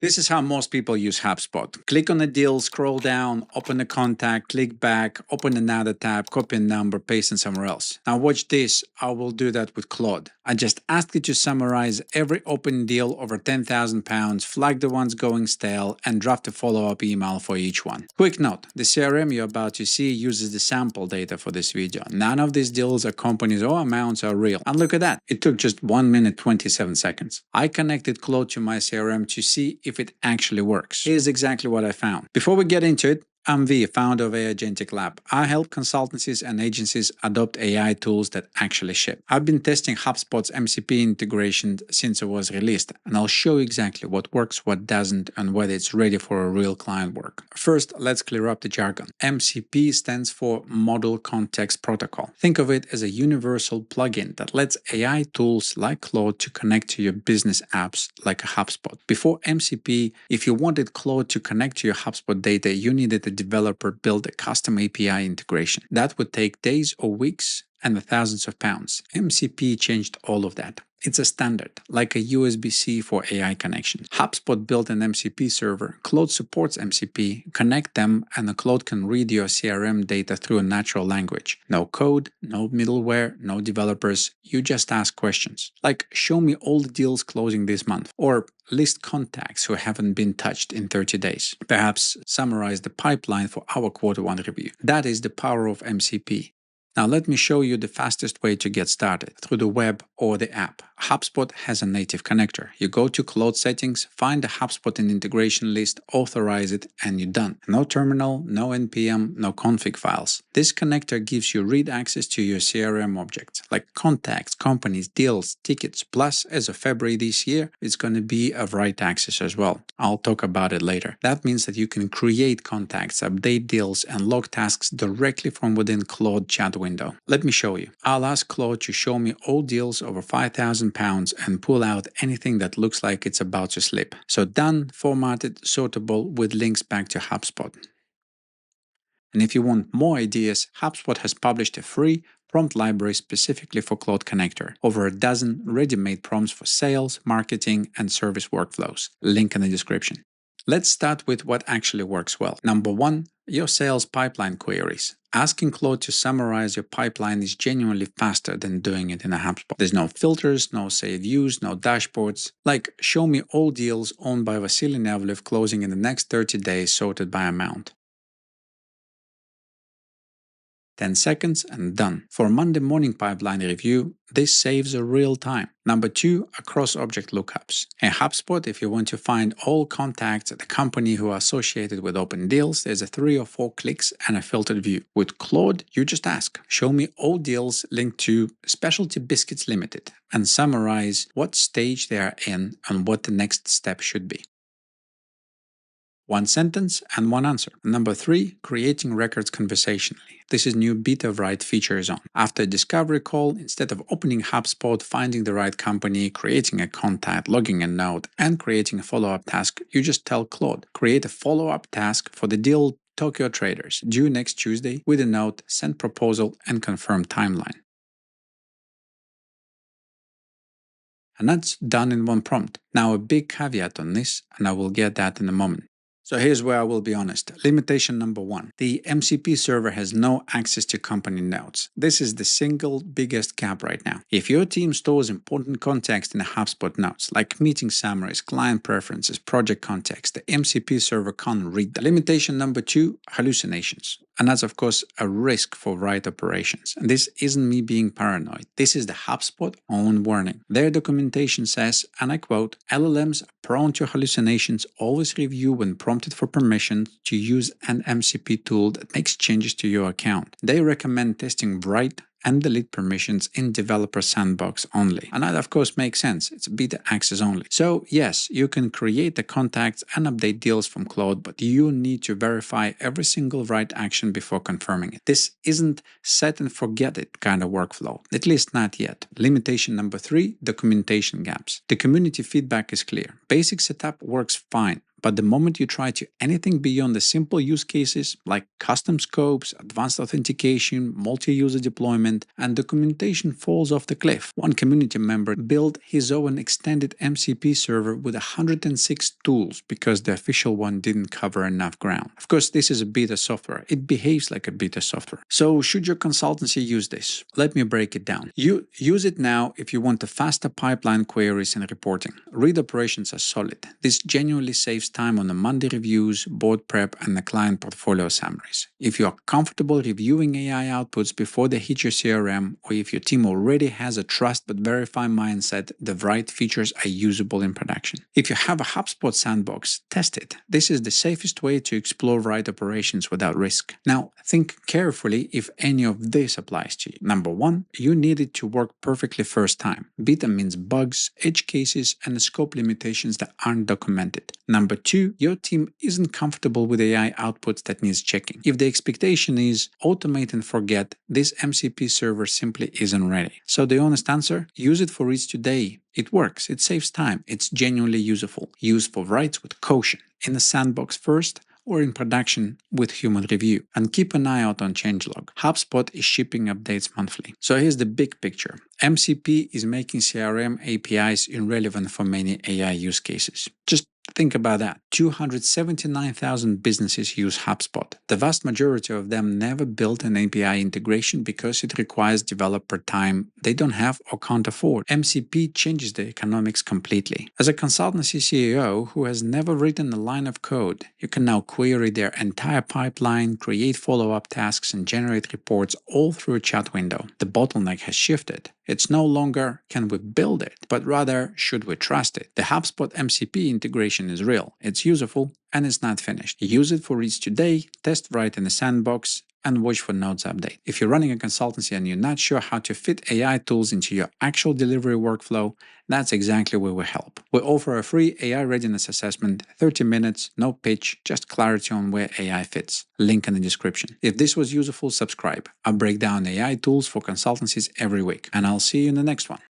This is how most people use HubSpot. Click on a deal, scroll down, open a contact, click back, open another tab, copy a number, paste it somewhere else. Now watch this, I will do that with Claude. I just asked it to summarize every open deal over £10,000, flag the ones going stale, and draft a follow-up email for each one. Quick note, the CRM you're about to see uses the sample data for this video. None of these deals or companies or amounts are real. And look at that, it took just 1 minute 27 seconds. I connected Claude to my CRM to see if it actually works. Here's exactly what I found. Before we get into it, I'm V, founder of AI Agentic Lab. I help consultancies and agencies adopt AI tools that actually ship. I've been testing HubSpot's MCP integration since it was released, and I'll show you exactly what works, what doesn't, and whether it's ready for a real client work. First, let's clear up the jargon. MCP stands for Model Context Protocol. Think of it as a universal plugin that lets AI tools like Claude to connect to your business apps like a HubSpot. Before MCP, if you wanted Claude to connect to your HubSpot data, you needed a developer build a custom API integration. That would take days or weeks and thousands of pounds. MCP changed all of that. It's a standard, like a USB-C for AI connections. HubSpot built an MCP server. Claude supports MCP. Connect them, and the Claude can read your CRM data through a natural language. No code, no middleware, no developers. You just ask questions. Like, show me all the deals closing this month. Or list contacts who haven't been touched in 30 days. Perhaps summarize the pipeline for our Q1 review. That is the power of MCP. Now let me show you the fastest way to get started, through the web or the app. HubSpot has a native connector. You go to Claude settings, find the HubSpot in integration list, authorize it, and you're done. No terminal, no npm, no config files. This connector gives you read access to your CRM objects, like contacts, companies, deals, tickets, plus as of February this year, it's going to be a write access as well. I'll talk about it later. That means that you can create contacts, update deals, and log tasks directly from within Claude chat window. Let me show you. I'll ask Claude to show me all deals over £5,000 and pull out anything that looks like it's about to slip. So done, formatted, sortable with links back to HubSpot. And if you want more ideas, HubSpot has published a free prompt library specifically for Claude Connector. Over a dozen ready-made prompts for sales, marketing, and service workflows. Link in the description. Let's start with what actually works well. Number 1, your sales pipeline queries. Asking Claude to summarize your pipeline is genuinely faster than doing it in a HubSpot. There's no filters, no save views, no dashboards. Like, show me all deals owned by Vasily Nevlev closing in the next 30 days sorted by amount. 10 seconds and done. For Monday morning pipeline review, this saves a real time. Number 2, across object lookups. In HubSpot, if you want to find all contacts at the company who are associated with open deals, there's a 3 or 4 clicks and a filtered view. With Claude, you just ask, show me all deals linked to Specialty Biscuits Limited, and summarize what stage they are in and what the next step should be. 1 sentence and 1 answer. Number 3, creating records conversationally. This is new beta write feature zone. After a discovery call, instead of opening HubSpot, finding the right company, creating a contact, logging a note, and creating a follow-up task, you just tell Claude, create a follow-up task for the deal Tokyo Traders, due next Tuesday, with a note, send proposal, and confirm timeline. And that's done in 1 prompt. Now a big caveat on this, and I will get that in a moment. So here's where I will be honest. Limitation number 1. The MCP server has no access to company notes. This is the single biggest gap right now. If your team stores important context in a HubSpot notes, like meeting summaries, client preferences, project context, the MCP server can't read that. Limitation number 2, hallucinations. And that's, of course, a risk for write operations. And this isn't me being paranoid. This is the HubSpot own warning. Their documentation says, and I quote, LLMs are prone to hallucinations. Always review when prompted for permission to use an MCP tool that makes changes to your account. They recommend testing write and delete permissions in developer sandbox only. And that of course makes sense, it's beta access only. So yes, you can create the contacts and update deals from Claude, but you need to verify every single write action before confirming it. This isn't set and forget it kind of workflow, at least not yet. Limitation number 3, documentation gaps. The community feedback is clear. Basic setup works fine, But the moment you try to anything beyond the simple use cases like custom scopes, advanced authentication, multi-user deployment, and documentation falls off the cliff. One community member built his own extended MCP server with 106 tools because the official one didn't cover enough ground. Of course, this is a beta software. It behaves like a beta software. So should your consultancy use this? Let me break it down. You use it now if you want a faster pipeline queries and reporting. Read operations are solid. This genuinely saves time on the Monday reviews, board prep, and the client portfolio summaries. If you are comfortable reviewing AI outputs before they hit your CRM, or if your team already has a trust but verify mindset, the right features are usable in production. If you have a HubSpot sandbox, test it. This is the safest way to explore right operations without risk. Now, think carefully if any of this applies to you. Number one, you need it to work perfectly first time. Beta means bugs, edge cases, and scope limitations that aren't documented. Number two, your team isn't comfortable with AI outputs that needs checking. If the expectation is automate and forget, this MCP server simply isn't ready. So the honest answer, use it for reads today. It works, it saves time, it's genuinely useful. Use for writes with caution, in the sandbox first, or in production with human review. And keep an eye out on changelog. HubSpot is shipping updates monthly. So here's the big picture. MCP is making CRM APIs irrelevant for many AI use cases. Just think about that. 279,000 businesses use HubSpot. The vast majority of them never built an API integration because it requires developer time they don't have or can't afford. MCP changes the economics completely. As a consultancy CEO who has never written a line of code, you can now query their entire pipeline, create follow-up tasks, and generate reports all through a chat window. The bottleneck has shifted. It's no longer can we build it, but rather should we trust it. The HubSpot MCP integration is real, it's useful, and it's not finished. Use it for reads today, test write in the sandbox, and watch for nodes update. If you're running a consultancy and you're not sure how to fit AI tools into your actual delivery workflow, that's exactly where we help. We offer a free AI readiness assessment, 30 minutes, no pitch, just clarity on where AI fits. Link in the description. If this was useful, subscribe. I break down AI tools for consultancies every week, and I'll see you in the next one.